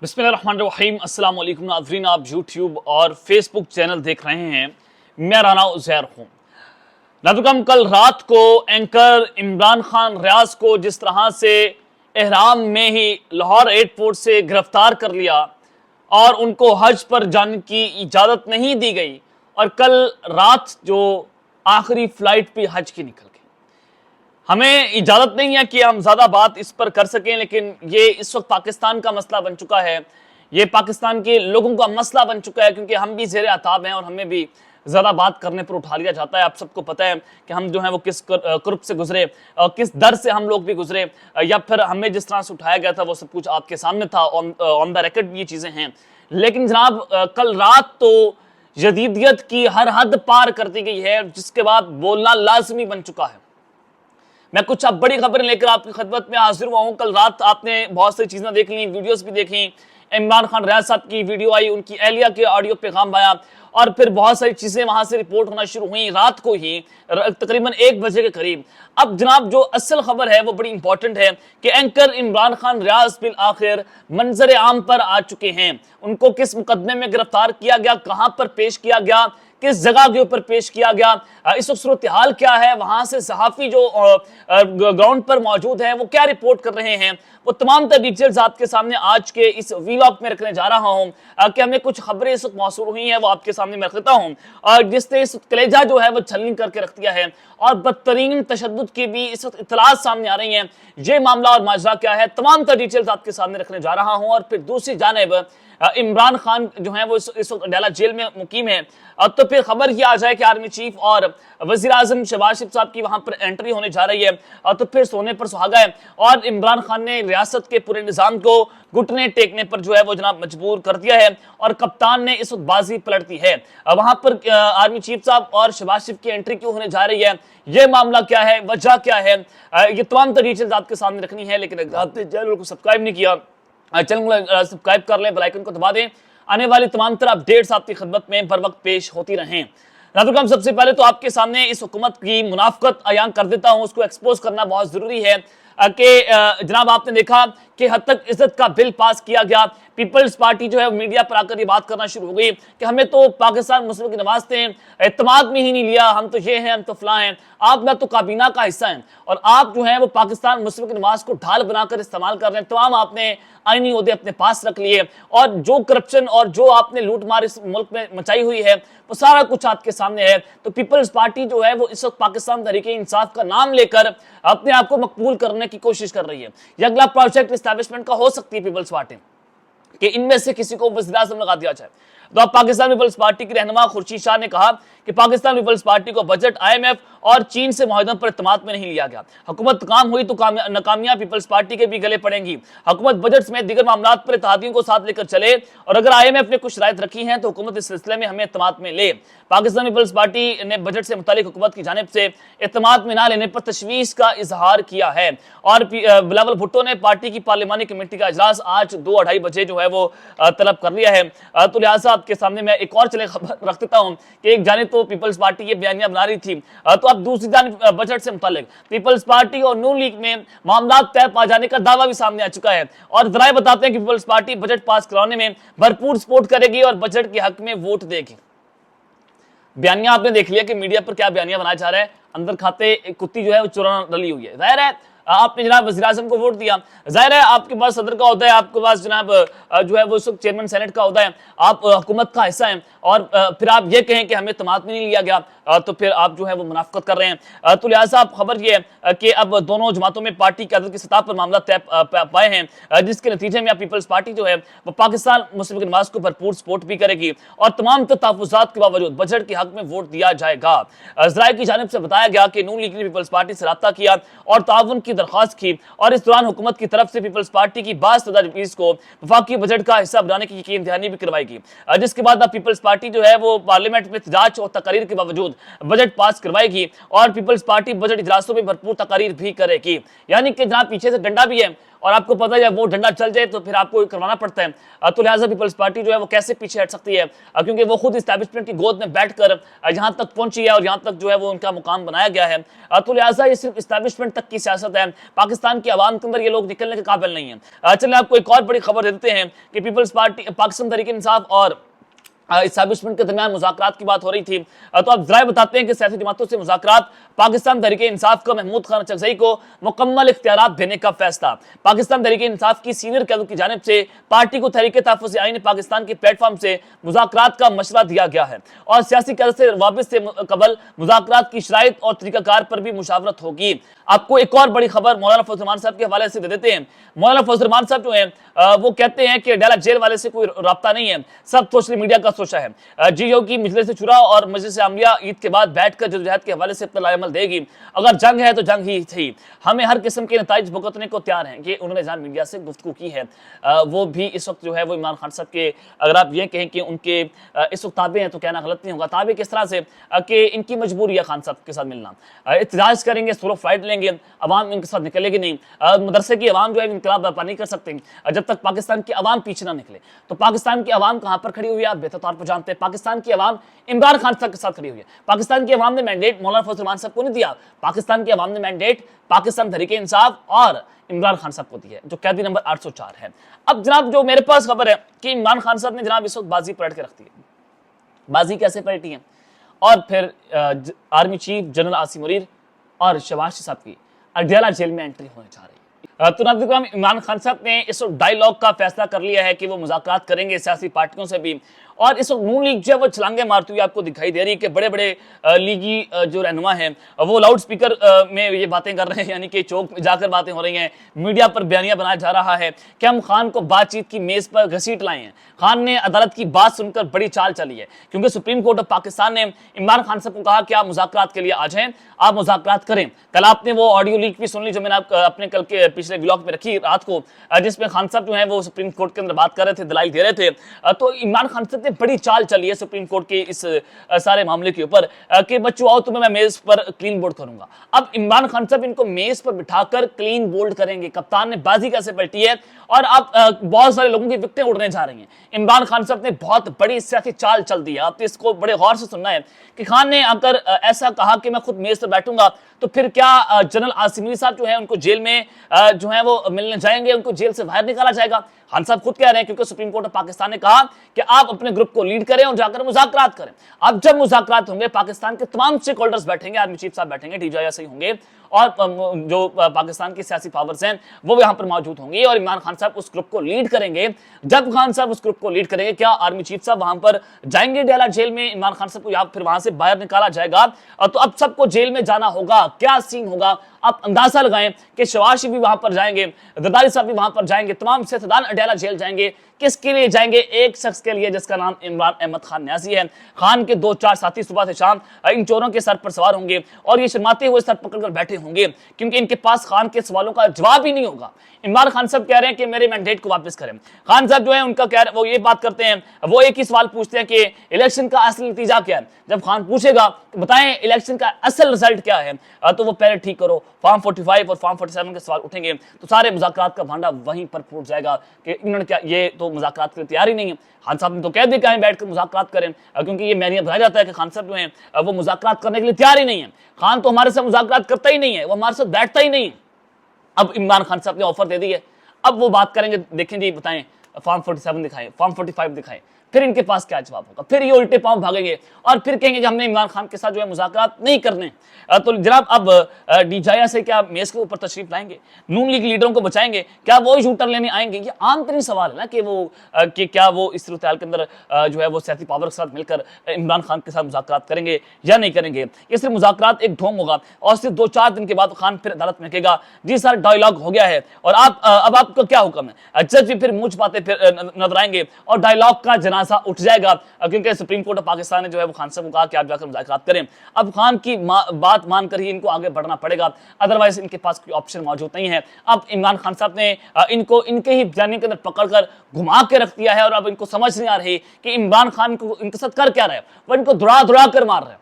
बिस्मिल्लाहिर्रहमानिर्रहीम। अस्सलाम वालेकुम नाज़रीन, आप यूट्यूब और फेसबुक चैनल देख रहे हैं। मैं राना उज़ैर हूँ। नाज़रीन, कल रात को एंकर इमरान खान रियाज को जिस तरह से एहराम में ही लाहौर एयरपोर्ट से गिरफ्तार कर लिया और उनको हज पर जाने की इजाज़त नहीं दी गई, और कल रात जो आखिरी फ्लाइट भी हज की निकल गई। हमें इजाजत नहीं है कि हम ज्यादा बात इस पर कर सकें, लेकिन ये इस वक्त पाकिस्तान का मसला बन चुका है, ये पाकिस्तान के लोगों का मसला बन चुका है, क्योंकि हम भी ज़ेरे अताब हैं और हमें भी ज्यादा बात करने पर उठा लिया जाता है। आप सबको पता है कि हम जो है वो किस कुर्ब से गुजरे, किस दर से हम लोग भी गुजरे, या फिर हमें जिस तरह से उठाया गया था वो सब कुछ आपके सामने था। ऑन द रिकॉर्ड भी ये चीजें हैं। लेकिन जनाब, कल रात तो जदीदियत की हर हद पार कर दी गई है, जिसके बाद बोलना लाजमी बन चुका है। मैं कुछ अब बड़ी खबरें लेकर आपकी खिदमत में हाजिर हुआ हूं। कल रात आपने बहुत सारी चीजें देख ली, वीडियोस भी देखी। इमरान खान रियाज साहब की वीडियो आई, उनकी एहलिया के ऑडियो पैगाम आया, और फिर बहुत सारी चीजें वहां से रिपोर्ट होना शुरू हुई रात को ही, तकरीबन 1 बजे के करीब। अब जनाब, जो असल खबर है वो बड़ी इंपॉर्टेंट है कि एंकर इमरान खान रियाज बिल आखिर मंजर आम पर आ चुके हैं। उनको किस मुकदमे में गिरफ्तार किया गया, कहां पर पेश किया गया, किस जगह के ऊपर पेश किया गया, इस वक्त सूरत हाल क्या है, वहां से सहाफी जो ग्राउंड पर मौजूद है वो क्या रिपोर्ट कर रहे हैं, वो तमाम तर डिटेल्स आपके सामने आज के इस वीलॉग में रखने जा रहा हूं। कि हमें कुछ खबरें इस वक्त मौसूल हुई हैं वो आपके सामने मैं रखता हूं, और जिसने इस कलेजा जो है वो छलनी करके रख दिया है, और बदतरीन तशद्दुद की भी इस वक्त इतलात सामने आ रही हैं। ये मामला और माजरा क्या है, तमाम तर डिटेल्स आपके सामने रखने जा रहा हूं। और फिर दूसरी जानिब इमरान खान जो है वो इस वक्त अडाला जेल में मुकीम है। तो फिर खबर ये आ जाए कि आर्मी चीफ और वजीर आजम शहबाज शरीफ साहब की वहां पर एंट्री होने जा रही है, तो फिर सोने पर सुहागा है। और इमरान खान ने रियासत के पूरे निजाम को घुटने टेकने पर जो है वो जनाब मजबूर कर दिया है, और कप्तान ने इस वक्त बाजी पलट दी है। वहां पर आर्मी चीफ साहब और शहबाज शरीफ की एंट्री क्यों होने जा रही है, ये मामला क्या है, वजह क्या है, ये तमाम डिटेल्स आपके सामने रखनी है। लेकिन अगर आपने चैनल को सब्सक्राइब नहीं किया, चैनल को सब्सक्राइब कर लें, बेल आइकन को दबा दें। आने वाली तमाम तरह अपडेट्स आपकी खिदमत में बर वक्त पेश होती रहें। नाज़रीन, सबसे पहले तो आपके सामने इस हुकूमत की मुनाफकत अयां कर देता हूं, उसको एक्सपोज करना बहुत जरूरी है। कि जनाब, आपने देखा कि हद तक इज्जत का बिल पास किया गया। पीपल्स पार्टी जो है मीडिया पर आकर ये बात करना शुरू हो गई कि हमें तो पाकिस्तान मुस्लिम की नवाज थे, इत्तेमाद में ही नहीं लिया, हम तो ये हैं, हम तो फलां हैं। आप ना तो काबीना का हिस्सा हैं, और आप जो है वो पाकिस्तान मुस्लिम की नवाज को ढाल बनाकर इस्तेमाल कर रहे हैं। तमाम आपने आईनी ओहदे अपने पास रख लिए, और जो करप्शन और जो आपने लूट मार इस मुल्क में मचाई हुई है वो सारा कुछ आपके सामने है। तो पीपल्स पार्टी जो है वो इस वक्त पाकिस्तान तहरीके इंसाफ का नाम लेकर अपने आप को मकबूल करने की कोशिश कर रही है। यह अगला प्रोजेक्ट एस्टैब्लिशमेंट का हो सकती है पीपल्स पार्टी, कि इनमें से किसी को वज़ीर आज़म लगा दिया जाए। तो अब पाकिस्तान पीपल्स पार्टी के रहनुमा खुर्शीद शाह ने कहा कि पाकिस्तान पीपल्स पार्टी को बजट IMF और चीन से मुआहदों पर इत्तेमाद में नहीं लिया गया। हुकूमत काम हुई तो नाकामियां पीपल्स पार्टी के भी गले पड़ेंगी। हुकूमत बजट समेत दीगर मामलों पर इत्तेहादियों को साथ लेकर चले, और अगर IMF ने कुछ शराइत रखी हैं तो हुकूमत इस सिलसिले में हमें इत्तेमाद में ले। पाकिस्तान पीपल्स पार्टी ने बजट से मुतालिक हुकूमत की जानिब से इत्तेमाद में ना लेने पर तशवीश का इजहार किया है। और बिलावल भुट्टो ने पार्टी की पार्लिमानी कमेटी का इजलास आज 2-2:30 बजे जो है वो तलब कर लिया है। तो लिहाजा आपके सामने मैं एक और चले खबर रख देता हूं कि एक जाने तो पीपल्स पार्टी ये बयानियां बना रही थी, तो अब दूसरी जानिब बजट से मुतालिक पीपल्स पार्टी और नून लीग में मामला तय पा जाने का दावा भी सामने आ चुका है। और जराए बताते हैं कि पीपल्स पार्टी बजट पास कराने में भरपूर सपोर्ट करेगी और बजट के हक में वोट देगी। बयानियां आपने देख लिया कि मीडिया पर क्या बयानियां बनाया जा रहा है। अंदर खाते एक कुत्ती जो है वो चुराना डली हुई है। जाहिर है आपने जनाब वज़ीर आज़म को वोट दिया, जाहिर है आपके पास सदर का ओहदा है, आपके पास जनाब जो है वो चेयरमैन सेनेट का ओहदा है, आप हुकूमत का हिस्सा हैं, और फिर आप ये कहें कि हमें इत्तेमाद में नहीं लिया गया, तो फिर आप जो है वो मुनाफकत कर रहे हैं। तो लिहाजा आप खबर ये है कि अब दोनों जमातों में पार्टी की अदद की सतह पर मामला तय पाए हैं, जिसके नतीजे में अब पीपल्स पार्टी जो है वो पाकिस्तान मुस्लिम की नमाज को भरपूर सपोर्ट भी करेगी, और तमाम तहफ़्फ़ुज़ात के बावजूद बजट के हक में वोट दिया जाएगा। ज़राए की जानिब से बताया गया कि नून लीग ने पीपल्स पार्टी से रब्ता किया और ताउन की दरख्वास्त की, और इस दौरान हुकूमत की तरफ से पीपल्स पार्टी की 22,000 रुपीज को वफाकी बजट का हिस्सा बनाने की यकीन दहानी भी करवाएगी, जिसके बाद अब पीपल्स पार्टी जो है वो पार्लियामेंट में एहतजाज और तकारीर के बावजूद बजट पास करवाएगी, और पीपल्स पार्टी बजट इजलासों में भरपूर तकारीर भी करेगी। यानी कि जहां पीछे से डंडा भी है और आपको पता है जब वो डंडा चल जाए तो फिर आपको करवाना पड़ता है। तो लिहाजा पीपल्स पार्टी जो है वो कैसे पीछे हट सकती है, क्योंकि वो खुद इस्टेब्लिशमेंट की गोद में बैठकर यहाँ तक पहुंची है और यहाँ तक जो है वो उनका मुकाम बनाया गया है। तो लिहाजा ये सिर्फ इस्टेब्लिशमेंट तक की सियासत है, पाकिस्तान की आवाम के अंदर ये लोग निकलने के काबिल नहीं है। चलिए आपको एक और बड़ी खबर देते हैं कि पीपल्स पार्टी, पाकिस्तान तहरीक इंसाफ और इस्टेब्लिशमेंट के दरमियान मुज़ाकरात की बात हो रही थी। तो अब जरा बताते हैं कि सियासी जमातों से मुज़ाकरात, पाकिस्तान तहरीक इंसाफ को महमूद खान चकज़ई को मुकम्मल इख्तियारात देने का फैसला। पाकिस्तान तहरीक इंसाफ की सीनियर क़यादत की जानिब से पार्टी को तहरीक तहफ़्फ़ुज़ आईन पाकिस्तान के प्लेटफॉर्म से मुज़ाकरात का मशवरा दिया गया है और सियासी क़यादत से वाबित से कबल मुज़ाकरात की शराइत और तरीक़ाकार पर भी मुशावरत होगी। आपको एक और बड़ी खबर मौलाना फजल रहमान साहब के हवाले से दे देते हैं। मौलाना फजल रहमान साहब जो है वो कहते हैं कि डेला जेल वाले से कोई राब्ता नहीं है, सब सोशल मीडिया का सोचा है। जीओ की मजलिस शुरा और मजलिस आमिया ईद के बाद बैठकर जदोजहद के हवाले से इत्तला अमल देगी। अगर जंग है तो जंग ही थी, हमें हर किस्म के नताइज भुगतने को तैयार हैं। कि उन्होंने जहां मीडिया से गुफ्तगू की है वो भी इस वक्त जो है वो इमरान खान साहब के, अगर आप ये कहें कि उनके इस वक्त ताबे हैं तो कहना गलत नहीं होगा। ताबे किस तरह से कि इनकी मजबूरी है खान साहब के साथ मिलना, एहतजाज करेंगे, सोलो फ्लाइट लेंगे, अवाम इनके साथ निकलेगी नहीं। मदरसे की अवाम जो है इनकलाब बर्पा नहीं कर सकते जब तक पाकिस्तान की अवाम पीछे ना निकले। तो पाकिस्तान की अवाम कहां पर खड़ी हुई है आप बेहतर तौर पर जानते हैं। पाकिस्तान की अवाम इमरान खान साहब के साथ खड़ी हुई है। पाकिस्तान की अवाम ने मैंडेट मौलाना फजल रहमान साहब को नहीं दिया, पाकिस्तान की अवाम ने मैंडेट पाकिस्तान तहरीक इंसाफ और इमरान खान साहब को दिया है, जो कैदी नंबर 804 है। अब जनाब जो मेरे पास खबर है कि इमरान खान साहब ने जनाब इस वक्त बाजी पलट के रख दी है। बाजी कैसे पलटी है, और फिर army chief general Asim Munir और शहबाज साहब की अडयाला जेल में एंट्री होने जा रही है। तो नाज़रीन, इमरान खान साहब ने इस वक्त डायलॉग का फैसला कर लिया है कि वो मुज़ाकरात करेंगे सियासी पार्टियों से भी। और इस वक्त नून लीग जो है वो छलांगे मारती हुई आपको दिखाई दे रही है कि बड़े बड़े लीगी जो रहनुमा हैं वो लाउड स्पीकर में ये बातें कर रहे हैं, यानी कि चौक में जाकर बातें हो रही हैं, मीडिया पर बयानियां बनाया जा रहा है कि हम खान को बातचीत की मेज पर घसीट लाए हैं। खान ने अदालत की बात सुनकर बड़ी चाल चली है, क्योंकि सुप्रीम कोर्ट ऑफ पाकिस्तान ने इमरान खान साहब को कहा कि आप मुज़ाकरात के लिए आ जाएं, आप मुज़ाकरात करें। कल आपने वो ऑडियो लीक भी सुन ली जो मैंने अपने कल के पिछले व्लॉग में रखी रात को, जिसमें खान साहब जो है वो सुप्रीम कोर्ट के अंदर बात कर रहे थे, दलाइल दे रहे थे। तो इमरान खान साहब ने बड़ी चाल चली है सुप्रीम कोर्ट के इस सारे मामले के ऊपर कि बच्चों आओ तुम्हें मैं मेज पर क्लीन बोल्ड करूंगा। अब इमरान खान साहब इनको मेज पर बिठाकर क्लीन बोल्ड करेंगे। कप्तान ने बाजी कैसे पलटी है, और अब बहुत सारे लोगों की विकेटें उड़ने जा रही हैं। इमरान खान साहब ने बहुत बड़ी सियासी चाल चल दी है, आप इसको बड़े गौर से सुनना है कि खान ने अगर ऐसा कहा कि मैं खुद मेज पर बैठूंगा तो फिर क्या जनरल आसिम मुनीर साहब जो है उनको जेल में जो है वो मिलने जाएंगे, उनको जेल से बाहर निकाला जाएगा। खान साहब खुद कह रहे हैं, क्योंकि सुप्रीम कोर्ट ऑफ पाकिस्तान ने कहा कि आप अपने ग्रुप को लीड करें और जाकर मुज़ाकरात करें। अब जब मुज़ाकरात होंगे पाकिस्तान के तमाम स्टेक होल्डर्स बैठेंगे, आर्मी चीफ साहब बैठेंगे, DGI होंगे, और जो पाकिस्तान की सियासी पावर्स हैं वो यहाँ पर मौजूद होंगी और इमरान खान साहब उस ग्रुप को लीड करेंगे। जब खान साहब उस ग्रुप को लीड करेंगे, क्या आर्मी चीफ साहब वहां पर जाएंगे डेला जेल में, इमरान खान साहब को या फिर वहां से बाहर निकाला जाएगा? तो अब सबको जेल में जाना होगा, क्या सीन होगा आप अंदाजा लगाएं कि शहबाज भी वहां पर जाएंगे, जरदारी साहब भी वहां पर जाएंगे, तमाम सियासतदान अडयाला जेल जाएंगे। किसके लिए जाएंगे? एक शख्स के लिए जिसका नाम इमरान अहमद खान न्याजी है। खान के 2-4 साथी सुबह से शाम इन चोरों के सर पर सवार होंगे और ये शर्माते हुए सर पकड़कर बैठे होंगे, क्योंकि इनके पास खान के सवालों का जवाब ही नहीं होगा। इमरान खान साहब कह रहे हैं कि मेरे मैंडेट को वापस करें। खान साहब जो है उनका कह रहे वो ये बात करते हैं, वो एक ही सवाल पूछते हैं कि इलेक्शन का असल नतीजा क्या है। जब खान पूछेगा बताएं इलेक्शन का असल रिजल्ट क्या है, तो वो पहले ठीक करो, फॉर्म 45 और फॉर्म 47 के सवाल उठेंगे तो सारे मुज़ाकरात का भांडा वहीं पर फूट जाएगा कि इन्होंने क्या, ये तो मुज़ाकरात के लिए तैयार ही नहीं है। खान साहब ने तो कह दिया कि बैठकर मुज़ाकरात करें, क्योंकि ये मैनिया बताया जाता है कि खान साहब जो हैं वो मुज़ाकरात करने के लिए तैयार ही नहीं है। खान तो हमारे साथ मुज़ाकरात करता ही नहीं है, वो हमारे साथ बैठता ही नहीं है। अब इमरान खान साहब ने ऑफर दे दी है, अब वो बात करेंगे, देखें जी बताएं फॉर्म 47 दिखाएं, फॉर्म 45 दिखाएं, फिर इनके पास क्या जवाब होगा। फिर ये उल्टे पांव भागेंगे और फिर कहेंगे कि हमने इमरान खान के साथ जो है मुज़ाकरात नहीं करने। तो जनाब अब DGI से क्या मेज के ऊपर तशरीफ लाएंगे, नून लीग लीडरों को बचाएंगे, क्या वो ही शूटर लेने आएंगे? ये आम तरीन सवाल है ना कि वो कि क्या वो इस सूरत के अंदर जो है वो सियासी पावर के साथ मिलकर इमरान खान के साथ मुज़ाकरात करेंगे या नहीं करेंगे। ये सिर्फ मुज़ाकरात एक ढोंग होगा और सिर्फ 2-4 दिन के बाद खान फिर अदालत में कहेगा जी सर डायलॉग हो गया है और आप अब आपका क्या हुक्म है। जज भी फिर मुझ बातें फिर नजर आएंगे और डायलॉग का जनाजा उठ जाएगा, क्योंकि सुप्रीम कोर्ट ऑफ पाकिस्तान ने जो है वो खान साहब को कहा कि आप जाकर मुज़ाकरात करें। अब खान की बात मानकर ही इनको आगे बढ़ना पड़ेगा, अदरवाइज इनके पास कोई ऑप्शन मौजूद नहीं है। अब इमरान खान साहब ने इनको इनके ही बयानी के अंदर पकड़कर घुमा के रख दिया है और अब इनको समझ नहीं आ रही कि इमरान खान को इनके साथ कर क्या रहे हैं, वो इनको दुड़ा दुड़ा कर मार रहे हैं।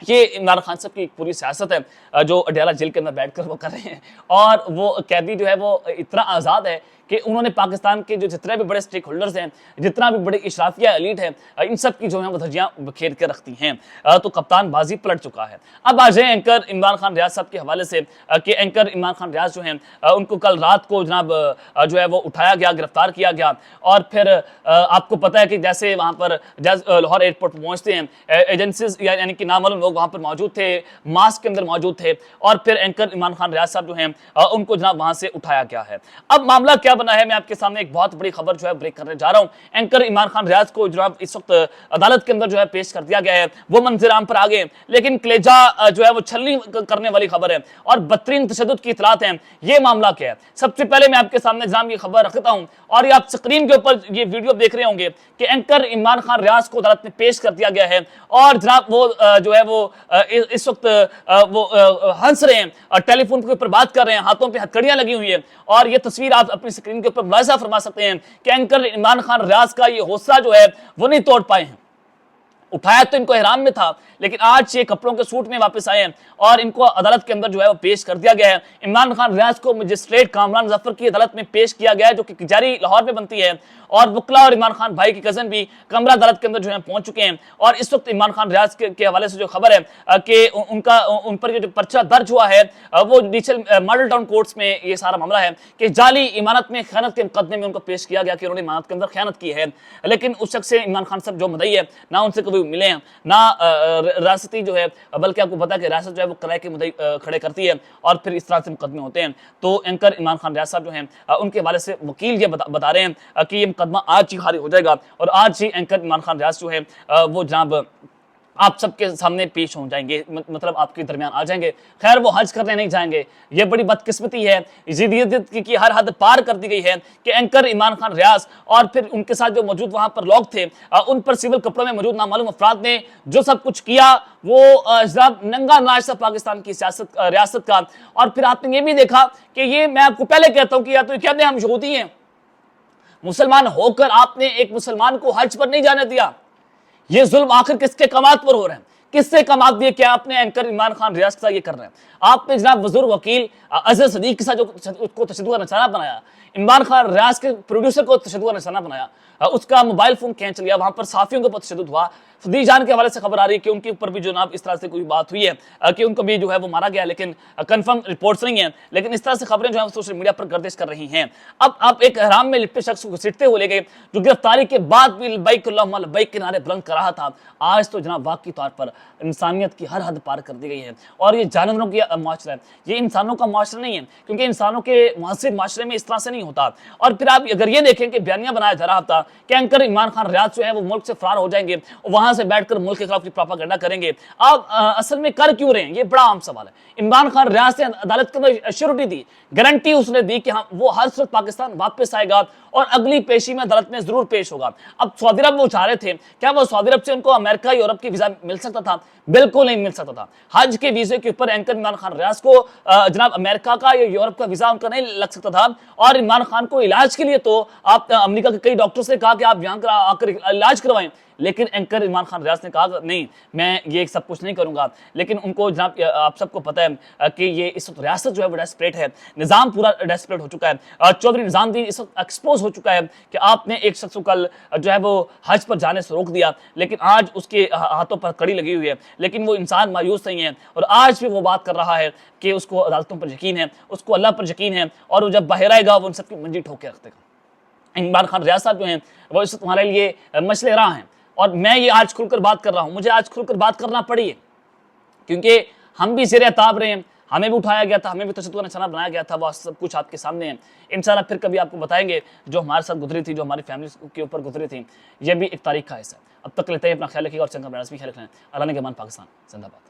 ये इमरान खान साहब की एक पूरी सियासत है जो अडयाला जेल के अंदर बैठकर वो कर रहे हैं। और वो कैदी जो है वो इतना आज़ाद है कि उन्होंने पाकिस्तान के जो जितने भी बड़े स्टेक होल्डर्स हैं, जितना भी बड़े इशराफिया एलीट है, इन सब की जो है वो धज्जियाँ बखेर के रखती हैं। तो कप्तान बाजी पलट चुका है। अब आ जाए एंकर इमरान खान रियाज साहब के हवाले से कि एंकर इमरान खान रियाज जो हैं उनको कल रात को जनाब जो है वो उठाया गया, गिरफ्तार किया गया। और फिर आपको पता है कि जैसे वहाँ पर लाहौर एयरपोर्ट पर पहुँचते हैं, एजेंसीज यानी कि नामालूम लोग वहाँ पर मौजूद थे, मास्क के अंदर मौजूद थे, और फिर एंकर इमरान खान रियाज साहब जो हैं उनको जनाब वहाँ से उठाया गया है। अब मामला क्या बना है, मैं आपके सामने एक बहुत बड़ी खबर जो है ब्रेक करने जा रहा हूँ। एंकर इमरान खान रियाज को जनाब इस वक्त अदालत के अंदर जो है पेश कर दिया गया है, वो मंजर आम पर आ गए, लेकिन कलेजा जो है वो छलनी करने वाली खबर है और बदतरीन तशद्दुद की इतलात है। ये मामला क्या है, सबसे पहले मैं आपके सामने जनाब ये खबर रखता हूँ, और ये आप स्क्रीन के ऊपर ये वीडियो देख रहे होंगे कि एंकर इमरान खान रियाज को अदालत में पेश कर दिया गया है। और जनाब वो जो है वो इस वक्त वो हंस रहे हैं, टेलीफोन के ऊपर बात कर रहे हैं, हाथों पे हथकड़ियां लगी हुई है। और ये तस्वीर आप अपनी स्क्रीन के ऊपर मुलाहिजा फरमा सकते हैं कि एंकर इमरान खान रियाज का ये हौसला जो है वो नहीं तोड़ पाए हैं। उठाया तो इनको इहराम में था, लेकिन आज ये कपड़ों के सूट में वापस आए हैं और इनको अदालत के अंदर जो है वो पेश कर दिया गया है। इमरान खान रियाज को मजिस्ट्रेट कामरान जफर की अदालत में पेश किया गया है, जो कि कचहरी लाहौर में बनती है। और वकला और इमरान खान भाई की कजन भी कमरा अदालत के अंदर जो है पहुंच चुके हैं। और इस वक्त इमरान खान रियाज के हवाले से जो खबर है कि उन पर जो पर्चा दर्ज हुआ है वो जुडिशल मॉडल टाउन कोर्ट्स में ये सारा मामला है कि जाली इमानत में खयानत के मुकदमे में उनको पेश किया गया कि उन्होंने इमानत के अंदर खयानत की है। लेकिन उस शख्स से इमरान खान साहब जो मुद्दई है, ना उनसे कभी मिले हैं, ना रियासती जो है, बल्कि आपको पता है कि रियासत जो है वो किराए के मुद्दे खड़े करती है और फिर इस तरह से मुकदमे होते हैं। तो एंकर इमरान खान रियाज साहब जो हैं उनके हवाले से वकील ये बता रहे हैं कि ये मुकदमा आज ही खारिज हो जाएगा और आज ही एंकर इमरान खान रियाज जो है वो जनाब आप सबके सामने पेश हो जाएंगे, मतलब आपके दरमियान आ जाएंगे। खैर वो हज करने नहीं जाएंगे, ये बड़ी बदकिस्मती है, जिद्दियत की हर हद पार कर दी गई है कि एंकर इमरान खान रियाज और फिर उनके साथ जो मौजूद वहां पर लोग थे, उन पर सिविल कपड़ों में मौजूद नामालूम अफराद ने जो सब कुछ किया वो जनाब नंगा नाच था पाकिस्तान की सियासत रियासत का। और फिर आपने ये भी देखा कि ये मैं आपको पहले कहता हूँ कि या तो कहते हैं हम यहूदी हैं, मुसलमान होकर आपने एक मुसलमान को हज पर नहीं जाने दिया। ये जुल्म आखिर किसके कमात पर हो रहे हैं, किससे कमात दिए? क्या आपने एंकर इमरान खान रियाज के साथ ये कर रहे हैं? आपने जनाब बुजुर्ग वकील अजहर सदीक के साथ जो उसको तशद्दुद का निशाना बनाया, इमरान खान रियाज के प्रोड्यूसर को तशद्दुद का निशाना बनाया, उसका मोबाइल फोन खींच लिया, वहां पर साफियों के ऊपर तशद्दुद हुआ। सदी जान के हवाले से खबर आ रही है कि उनके ऊपर भी जो नाम इस तरह से कोई बात हुई है कि उनको भी जो है वो मारा गया, लेकिन कंफर्म रिपोर्ट्स नहीं है। लेकिन इस तरह से खबरें जो है सोशल मीडिया पर गर्दिश कर रही हैं। अब आप एक हराम में लिपटे शख्स को घसीटते हुए ले गए जो गिरफ्तारी के बाद भी लब्बैक अल्लाहुम्मा लब्बैक के नारे बुलंद कर रहा था। आज तो जनाब वाकई तौर पर इंसानियत की हर हद पार कर दी गई है और ये जानवरों की माशरा है, ये इंसानों का माशरा नहीं है, क्योंकि इंसानों के मुआसिर माशरे में इस तरह से नहीं होता। और फिर आप अगर ये देखें कि बयानिया बनाया जा रहा था कि एंकर इमरान खान रियाज जो है वो मुल्क से फरार हो जाएंगे, वहां से बैठकर मुल्क के खिलाफ प्रोपेगेंडा करेंगे। आप असल में कर क्यों रहे हैं, ये बड़ा आम सवाल है। इमरान खान रियाज ने अदालत के अंदर श्योरिटी दी, गारंटी उसने दी कि हाँ वो हर सूरत पाकिस्तान वापस आएगा और अगली पेशी में अदालत में जरूर पेश होगा। अब सऊदी अरब वो चाह रहे थे, क्या वो सऊदी अरब से उनको अमेरिका यूरोप की वीजा मिल सकता था? बिल्कुल नहीं मिल सकता था। हज के वीजे के ऊपर एंकर इमरान खान रियाज को जनाब अमेरिका का या यूरोप का वीजा उनका नहीं लग सकता था। और इमरान खान को इलाज के लिए तो आप अमेरिका के कई डॉक्टर से कहा कि आप यहाँ आकर इलाज करवाएं, लेकिन एंकर इमरान खान रियाज ने कहा नहीं मैं ये सब कुछ नहीं करूंगा। लेकिन उनको जनाब आप सबको पता है कि ये इस वक्त रियासत जो है वो डेस्परेट है, निज़ाम पूरा डेस्परेट हो चुका है। चौधरी निज़ामुद्दीन इस वक्त एक्सपोज हो चुका है कि आपने एक शख्स को कल जो है वो हज पर जाने से रोक दिया, लेकिन आज उसके हाथों पर कड़ी लगी हुई है, लेकिन वो इंसान मायूस नहीं है और आज भी वो बात कर रहा है कि उसको अदालतों पर यकीन है, उसको अल्लाह पर यकीन है और वो जब बाहर आएगा वो उन सबकी मंजी ठोक के रख देगा। इमरान खान रियाज साहब जो हैं वो इस वक्त हमारे लिए मसले राह हैं और मैं ये आज खुलकर बात कर रहा हूँ। मुझे आज खुलकर बात करना पड़ी है क्योंकि हम भी ज़ेर ताब रहे हैं, हमें भी उठाया गया था, हमें भी तशद्दुद का निशाना बनाया गया था। वो सब कुछ आपके सामने है। इंशाल्लाह फिर कभी आपको बताएंगे जो हमारे साथ गुजरी थी, जो हमारी फैमिली के ऊपर गुजरी थी। ये भी एक तारीख का हिस्सा है। अब तक लेते हैं, अपना ख्याल रखिएगा और चंगा भी ख्याल रखना है। अल्लाह ने के मान पाकिस्तान जिंदाबाद।